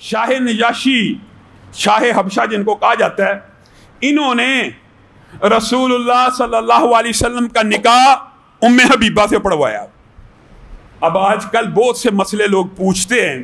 Shah Najashi, Shah हबशा जिनको कहा जाता है, इन्होंने रसूलुल्लाह सल्लल्लाहु अलैहि वसल्लम का निकाह उम्मे हबीबा से पढ़वाया। अब आजकल बहुत से मसले लोग पूछते हैं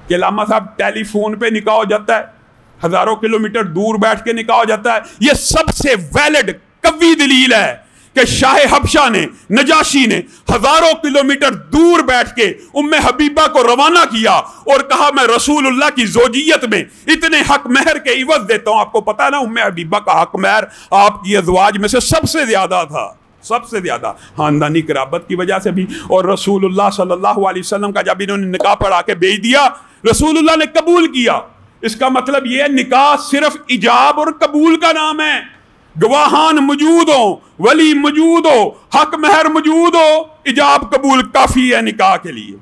कि लामा साहब टेलीफोन पे निकाह हो जाता है, हजारों किलोमीटर दूर बैठ के निकाह हो जाता है। यह सबसे वैलिड कवी दलील है कि शाह हबशा ने, नजाशी ने हजारों किलोमीटर दूर बैठ के उम्मे हबीबा को रवाना किया और कहा मैं रसूलुल्लाह की जोजियत में इतने हक महर के इवज देता हूं। आपको पता है ना, उम्मे हबीबा का हक महर आपकी अज़वाज में से सबसे ज्यादा था, सबसे ज्यादा, खानदानी कराबत की वजह से भी। और रसूलुल्लाह सल्लल्लाहु अलैहि वसल्लम का जब इन्होंने निकाह पढ़ा के भेज दिया, रसूलुल्लाह ने कबूल किया। इसका मतलब यह है निकाह सिर्फ इजाब और कबूल का नाम है। गवाहान मौजूद हो, वली मौजूद हो, हक महर मौजूद हो, इजाब कबूल काफी है निकाह के लिए।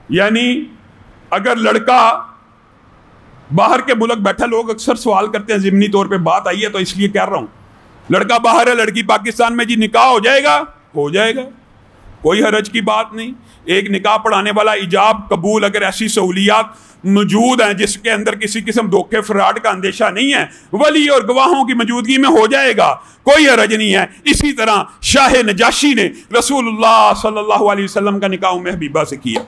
यानी अगर लड़का बाहर के मुल्क बैठा, लोग अक्सर सवाल करते हैं, ज़िमनी तौर पे बात आई है तो इसलिए कह रहा हूं, लड़का बाहर है, लड़की पाकिस्तान में, जी निकाह हो जाएगा? हो जाएगा, कोई हरज की बात नहीं। एक निकाह पढ़ाने वाला इजाब कबूल, अगर ऐसी सहूलियात मौजूद हैं जिसके अंदर किसी किस्म धोखे फ्रॉड का अंदेशा नहीं है, वली और गवाहों की मौजूदगी में हो जाएगा, कोई हरज नहीं है। इसी तरह शाह नजाशी ने रसूलुल्लाह सल्लल्लाहु अलैहि वसल्लम का निकाह उम्मे हबीबा से किया।